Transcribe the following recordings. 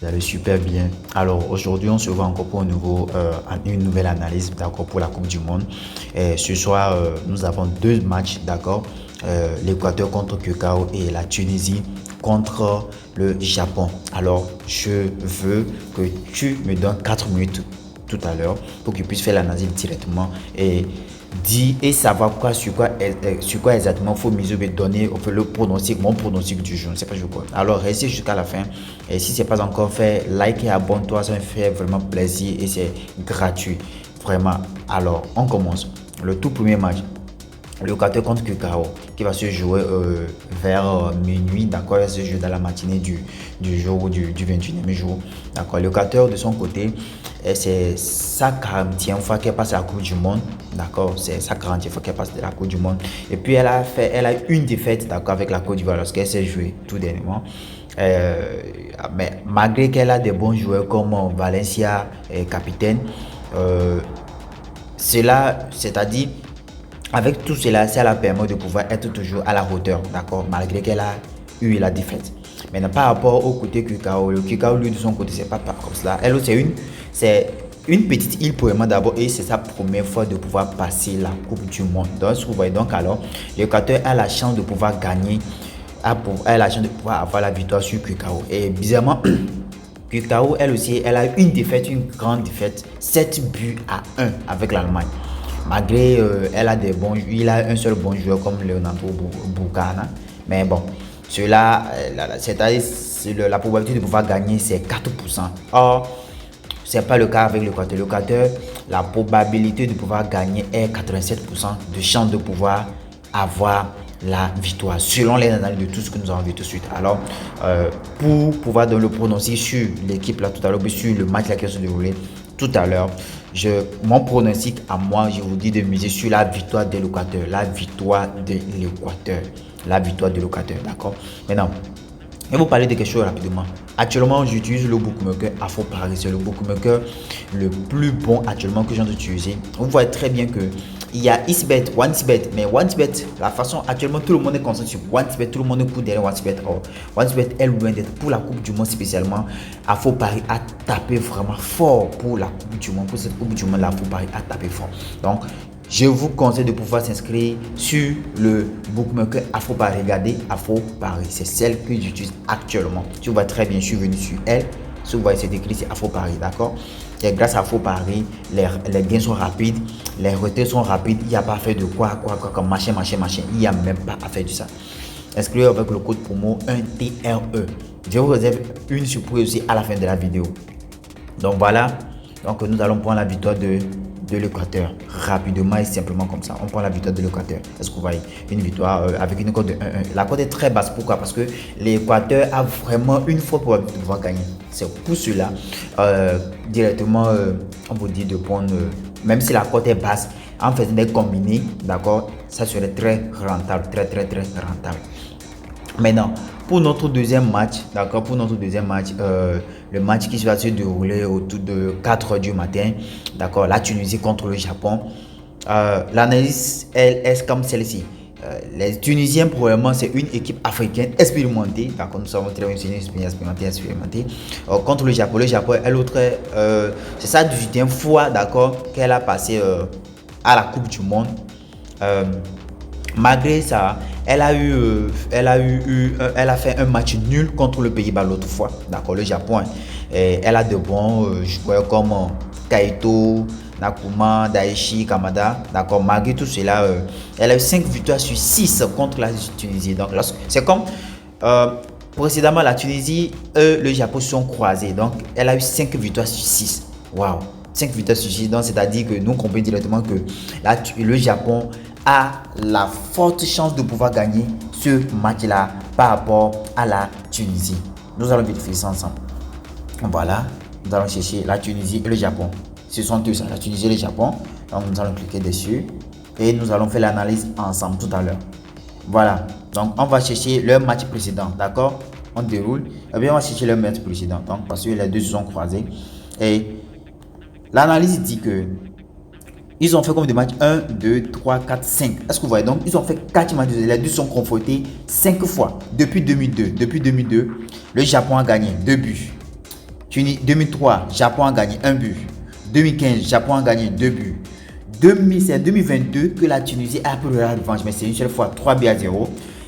Vous allez super bien. Alors aujourd'hui, on se voit encore pour une nouvelle analyse, d'accord, pour la Coupe du Monde. Et ce soir, nous avons deux matchs, d'accord. L'Équateur contre Curaçao et la Tunisie contre le Japon. Alors, je veux que tu me donnes 4 minutes tout à l'heure pour que je puisse faire l'analyse directement et dire et savoir quoi, sur quoi exactement faut miser, donner le pronostic, mon pronostic du jour. Je ne sais pas je quoi. Alors restez jusqu'à la fin. Et si ce n'est pas encore fait, like et abonne-toi, ça me fait vraiment plaisir et c'est gratuit. Vraiment. Alors, on commence. Le tout premier match. Le Qatar contre Curaçao qui va se jouer vers minuit, d'accord, il va se jouer dans la matinée du jour du 21e jour, d'accord. Le Qatar de son côté, c'est sa 40e fois qu'elle passe à la Coupe du Monde, d'accord, c'est sa 40e fois qu'elle passe de la Coupe du Monde. Et puis elle a une défaite, d'accord, avec la Côte d'Ivoire lorsqu'elle s'est jouée tout dernièrement. Mais malgré qu'elle a des bons joueurs comme Valencia, capitaine, c'est-à-dire avec tout cela, ça la permet de pouvoir être toujours à la hauteur, d'accord, malgré qu'elle a eu la défaite. Maintenant, par rapport au côté Curaçao, le Curaçao, lui, de son côté, c'est pas comme cela. Elle, c'est une petite île pour moi d'abord et c'est sa première fois de pouvoir passer la Coupe du Monde. Donc, vous voyez, donc alors, l'Équateur a la chance de pouvoir gagner, a la chance de pouvoir avoir la victoire sur Curaçao. Et bizarrement, Curaçao, elle aussi, elle a une défaite, une grande défaite, 7-1 avec l'Allemagne. Malgré il a un seul bon joueur comme Leonardo Boucana. Mais bon, cela, c'est-à-dire la probabilité de pouvoir gagner, c'est 4%. Or, ce n'est pas le cas avec l'Équateur. L'Équateur, la probabilité de pouvoir gagner est 87% de chance de pouvoir avoir la victoire, selon les analyses de tout ce que nous avons vu tout de suite. Alors, pour pouvoir donner le pronostic sur l'équipe là tout à l'heure, sur le match là qui va se dérouler tout à l'heure, mon pronostic à moi, je vous dis de miser sur la victoire de l'Équateur. La victoire de l'Équateur. La victoire de l'Équateur, d'accord? Maintenant, je vais vous parler de quelque chose rapidement. Actuellement, j'utilise le bookmaker Afro Paris. C'est le bookmaker le plus bon actuellement que j'ai utilisé. Vous voyez très bien que il y a XBet, OneXBet, mais OneXBet, la façon actuellement, tout le monde est concentré sur OneXBet, tout le monde court derrière OneXBet. Or, OneXBet est loin d'être pour la Coupe du Monde spécialement. Afro Paris a tapé vraiment fort pour la Coupe du Monde. Pour cette Coupe du Monde, Afro Paris a tapé fort. Donc, je vous conseille de pouvoir s'inscrire sur le bookmaker Afro Paris. Regardez Afro Paris, c'est celle que j'utilise actuellement. Tu vois très bien, je suis venu sur elle. Si vous voyez, c'est écrit, c'est Afro Paris, d'accord? Et grâce à Afro Paris, les gains sont rapides, les retraits sont rapides. Il n'y a pas à faire de quoi, comme machin. Il n'y a même pas à faire de ça. Inscrivez avec le code promo 1TRE. Je vous réserve une surprise aussi à la fin de la vidéo. Donc voilà, donc nous allons prendre la victoire de l'Équateur rapidement et simplement comme ça. On prend la victoire de l'Équateur. Est-ce que vous voyez une victoire avec une cote de 1-1? La cote est très basse. Pourquoi? Parce que l'Équateur a vraiment une fois pour pouvoir gagner. C'est pour cela directement on vous dit de prendre, même si la cote est basse, en faisant des combinés, d'accord, ça serait très rentable, très rentable. Maintenant, pour notre deuxième match, d'accord, le match qui va se dérouler autour de 4 h du matin, d'accord, la Tunisie contre le Japon. L'analyse, elle est comme celle-ci. Les Tunisiens, probablement, c'est une équipe africaine expérimentée, d'accord, nous savons très bien une expérimentée, contre le Japon. Le Japon est l'autre, c'est sa 18e fois, d'accord, qu'elle a passé à la Coupe du Monde. Malgré ça, elle a fait un match nul contre le Pays-Bas l'autre fois, d'accord, le Japon. Elle a de bons joueurs comme Kaito, Nakuma, Daichi, Kamada, d'accord. Malgré tout cela, elle a eu 5 victoires sur 6 contre la Tunisie. Donc, c'est comme précédemment la Tunisie, le Japon se sont croisés. Donc, elle a eu 5 victoires sur 6. Waouh! 5 victoires sur 6. Donc, c'est-à-dire que nous comprenons directement que le Japon a la forte chance de pouvoir gagner ce match-là par rapport à la Tunisie. Nous allons vérifier ça ensemble. Voilà, nous allons chercher la Tunisie et le Japon. Ce sont tous ça, la Tunisie et le Japon. Donc nous allons cliquer dessus et nous allons faire l'analyse ensemble tout à l'heure. Voilà, donc on va chercher le match précédent, d'accord? On déroule et bien on va chercher le match précédent, donc parce que les deux se sont croisés. Et l'analyse dit que ils ont fait comme des matchs 1, 2, 3, 4, 5. Est-ce que vous voyez? Donc, ils ont fait 4 matchs. Les deux sont confrontés 5 fois depuis 2002. Depuis 2002, le Japon a gagné 2 buts. 2003, Japon a gagné 1 but. 2015, Japon a gagné 2 buts. C'est 2022 que la Tunisie a pris la revanche, mais c'est une seule fois 3 buts à 0.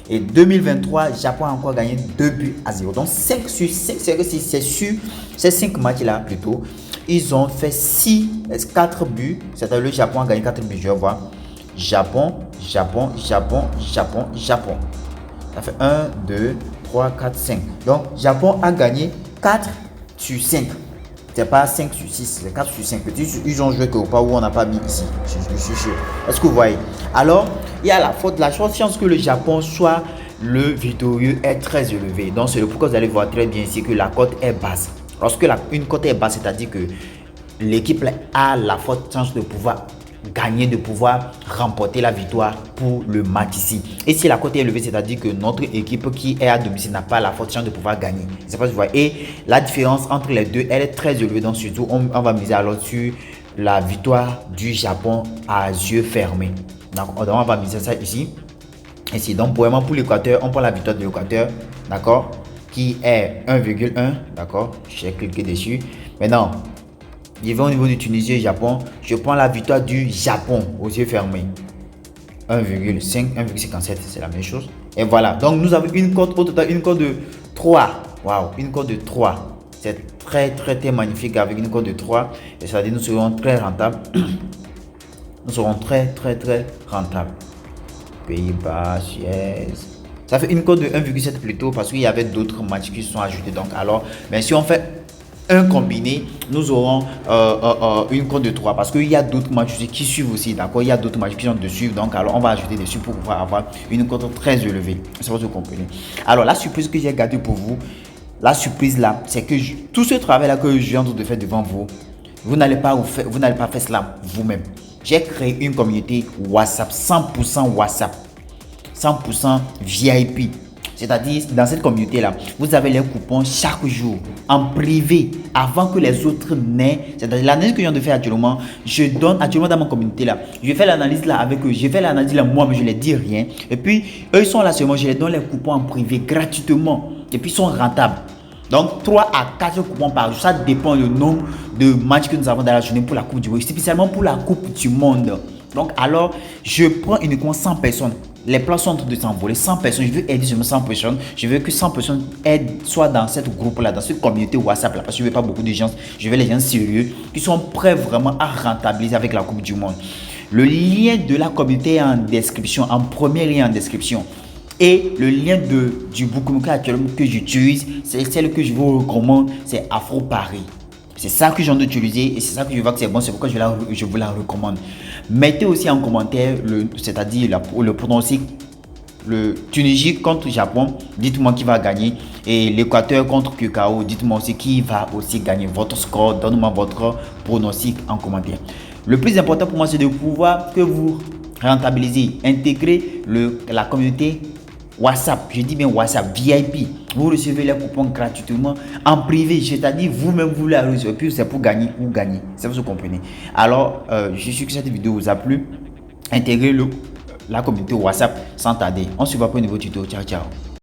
Et 2023, Japon a encore gagné 2 buts à 0. Donc 5 sur 5, c'est sur ces 5 matchs-là plutôt. Ils ont fait 4 buts. C'est-à-dire le Japon a gagné 4 buts, je vois. Japon. Ça fait 1, 2, 3, 4, 5. Donc Japon a gagné 4 sur 5. C'est pas 5 sur 6, c'est 4 sur 5. Ils ont joué quelque part où on n'a pas mis ici. Je suis sûr. Est-ce que vous voyez? Alors, il y a la chance que le Japon soit le victorieux est très élevé. Donc, c'est le pourquoi vous allez voir très bien ici que la cote est basse. Lorsque une cote est basse, c'est-à-dire que l'équipe a la forte chance de pouvoir gagner, de pouvoir remporter la victoire pour le match ici. Et si la cote est élevée, c'est-à-dire que notre équipe qui est à domicile n'a pas la forte chance de pouvoir gagner. C'est pas ce que vous voyez. Et la différence entre les deux, elle est très élevée. Donc surtout, on va miser alors sur la victoire du Japon à yeux fermés. Donc on va miser ça ici. Ici, donc vraiment pour l'Équateur, on prend la victoire de l'Équateur, d'accord, qui est 1,1, d'accord. J'ai cliqué dessus. Maintenant, je vais au niveau du Tunisie et Japon. Je prends la victoire du Japon aux yeux fermés. 1,5, 1,57, c'est la même chose. Et voilà. Donc, nous avons une cote au total, une cote de 3. Waouh, une cote de 3. C'est très magnifique avec une cote de 3. Et ça veut dire que nous serons très rentables. Nous serons très rentables. Pays-Bas, Suez. Ça fait une cote de 1,7 plutôt parce qu'il y avait d'autres matchs qui sont ajoutés. Donc, alors, mais si on fait un combiné, nous aurons une cote de 3 parce qu'il y a d'autres matchs qui suivent aussi, d'accord. Il y a d'autres matchs qui sont de suivre, donc alors on va ajouter dessus pour pouvoir avoir une cote très élevée. C'est ce que vous comprenez. Alors la surprise que j'ai gardée pour vous, la surprise là, c'est que tout ce travail là que je viens de faire devant vous, vous n'allez pas faire cela vous-même. J'ai créé une communauté WhatsApp, 100% WhatsApp, 100% VIP. C'est-à-dire, dans cette communauté-là, vous avez les coupons chaque jour, en privé, avant que les autres n'aient. C'est-à-dire, l'analyse que je viens de faire actuellement, je donne actuellement dans mon communauté-là. Je fais l'analyse là avec eux, je fais l'analyse là moi, mais je ne les dis rien. Et puis, eux, ils sont là seulement, je les donne les coupons en privé, gratuitement. Et puis, ils sont rentables. Donc, 3 à 4 coupons par jour, ça dépend du nombre de matchs que nous avons dans la journée pour la Coupe du Monde, spécialement pour la Coupe du Monde. Donc, alors, je prends uniquement 100 personnes. Les plans sont en train de s'envoler. 100 personnes, je veux aider seulement 100 personnes. Je veux que 100 personnes soient dans cette groupe-là, dans cette communauté WhatsApp-là. Parce que je ne veux pas beaucoup de gens. Je veux les gens sérieux qui sont prêts vraiment à rentabiliser avec la Coupe du Monde. Le lien de la communauté est en description, en premier lien en description. Et le lien du bookmaker actuellement que j'utilise, c'est celle que je vous recommande, c'est Afro Paris. C'est ça que j'ai envie d'utiliser et c'est ça que je vois que c'est bon, c'est pourquoi je vous la recommande. Mettez aussi en commentaire, c'est-à-dire le pronostic, le Tunisie contre Japon, dites-moi qui va gagner. Et l'Équateur contre Curaçao, dites-moi aussi qui va aussi gagner. Votre score, donnez-moi votre pronostic en commentaire. Le plus important pour moi, c'est de pouvoir que vous rentabilisez, intégrer la communauté WhatsApp, je dis bien WhatsApp, VIP. Vous recevez les coupons gratuitement en privé, c'est-à-dire vous-même vous la recevez, puis c'est pour gagner ou gagner. Ça vous comprenez. Alors, je suis sûr que cette vidéo vous a plu. Intégrez la communauté WhatsApp sans tarder. On se voit pour un nouveau tuto. Ciao, ciao.